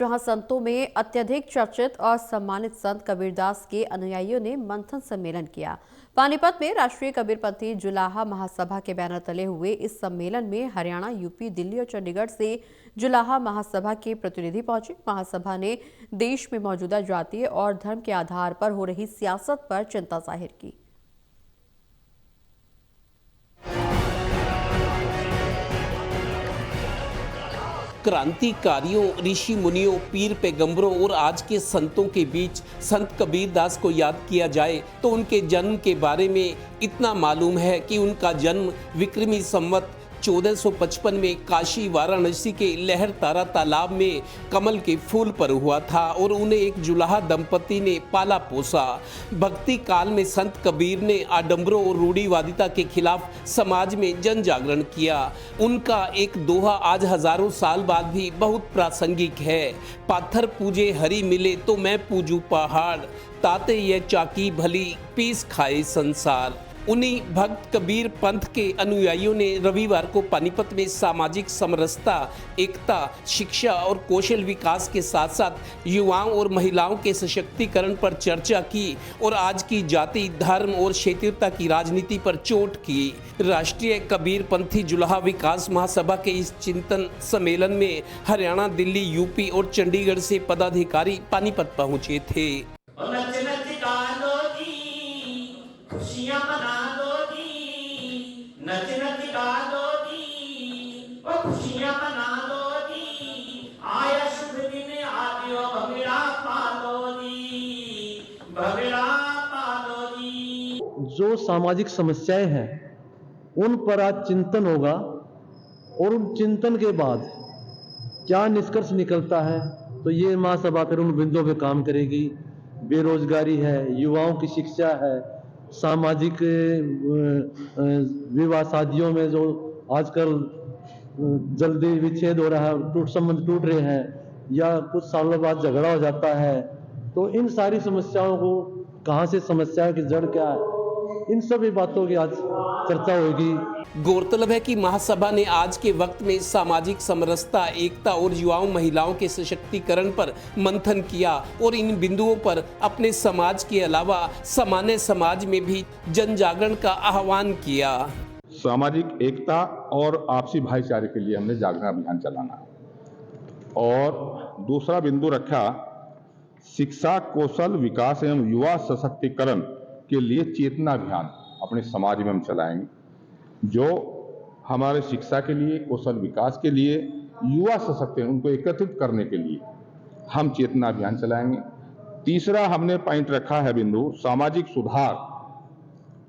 जहां संतों में अत्यधिक चर्चित और सम्मानित संत कबीरदास के अनुयायियों ने मंथन सम्मेलन किया। पानीपत में राष्ट्रीय कबीरपंथी जुलाहा महासभा के बैनर तले हुए इस सम्मेलन में हरियाणा, यूपी, दिल्ली और चंडीगढ़ से जुलाहा महासभा के प्रतिनिधि पहुंचे। महासभा ने देश में मौजूदा जातीय और धर्म के आधार पर हो रही सियासत पर चिंता जाहिर की। क्रांतिकारियों, ऋषि मुनियों, पीर पैगंबरों और आज के संतों के बीच संत कबीरदास को याद किया जाए तो उनके जन्म के बारे में इतना मालूम है कि उनका जन्म विक्रमी संवत 1455 में काशी वाराणसी के लहरतारा तालाब में कमल के फूल पर हुआ था और उन्हें एक जुलाहा दंपति ने पाला पोसा। भक्ति काल में संत कबीर ने आडंबरों और रूढ़िवादिता के खिलाफ समाज में जन जागरण किया। उनका एक दोहा आज हजारों साल बाद भी बहुत प्रासंगिक है। पाथर पूजे हरि मिले तो मैं पूजू पहाड़, ताते ये चाकी भली पीस खाए संसार। उन्हीं भक्त कबीर पंथ के अनुयायियों ने रविवार को पानीपत में सामाजिक समरसता, एकता, शिक्षा और कौशल विकास के साथ साथ युवाओं और महिलाओं के सशक्तिकरण पर चर्चा की और आज की जाति, धर्म और क्षेत्रीयता की राजनीति पर चोट की। राष्ट्रीय कबीर पंथी जुलाहा विकास महासभा के इस चिंतन सम्मेलन में हरियाणा, दिल्ली, यूपी और चंडीगढ़ से पदाधिकारी पानीपत पहुंचे थे। खुशियां मना दो जी, नच नच गा दो जी, ओ खुशियां मना दो जी, आया शुभ दिन आदियो भगड़ा पालो जी, भगड़ा पालो जी। जो सामाजिक समस्याएं हैं उन पर आज चिंतन होगा और उन चिंतन के बाद क्या निष्कर्ष निकलता है तो ये महासभा फिर उन बिंदुओं पे काम करेगी। बेरोजगारी है, युवाओं की शिक्षा है, सामाजिक विवाह शादियों में जो आजकल जल्दी विच्छेद हो रहा है, संबंध टूट रहे हैं या कुछ सालों बाद झगड़ा हो जाता है, तो इन सारी समस्याओं को कहां से, समस्या की जड़ क्या है, इन सभी बातों की आज चर्चा होगी। गौरतलब है कि महासभा ने आज के वक्त में सामाजिक समरसता, एकता और युवाओं, महिलाओं के सशक्तिकरण पर मंथन किया और इन बिंदुओं पर अपने समाज के अलावा सामान्य समाज में भी जन जागरण का आह्वान किया। सामाजिक एकता और आपसी भाईचारे के लिए हमने जागरण अभियान चलाना है और दूसरा बिंदु रखा शिक्षा, कौशल विकास एवं युवा सशक्तिकरण के लिए चेतना अभियान अपने समाज में हम चलाएंगे, जो हमारे शिक्षा के लिए, कौशल विकास के लिए, युवा सशक्तिकरण उनको एकत्रित करने के लिए हम चेतना अभियान चलाएंगे। तीसरा हमने पॉइंट रखा है बिंदु सामाजिक सुधार,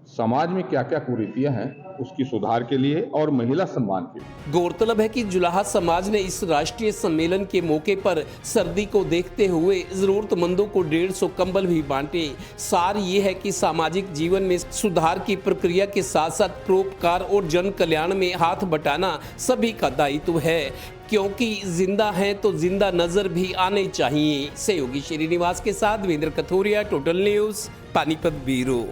समाज में क्या क्या कुरीतियां हैं उसकी सुधार के लिए और महिला सम्मान के लिए। गौरतलब है कि जुलाहा समाज ने इस राष्ट्रीय सम्मेलन के मौके पर सर्दी को देखते हुए जरूरतमंदों को 150 कंबल भी बांटे। सार ये है कि सामाजिक जीवन में सुधार की प्रक्रिया के साथ साथ परोपकार और जन कल्याण में हाथ बटाना सभी का दायित्व है, क्योंकि जिंदा है तो जिंदा नजर भी आने चाहिए। सहयोगी श्रीनिवास के साथ Devendra Kathoria, total news, Panipat bureau.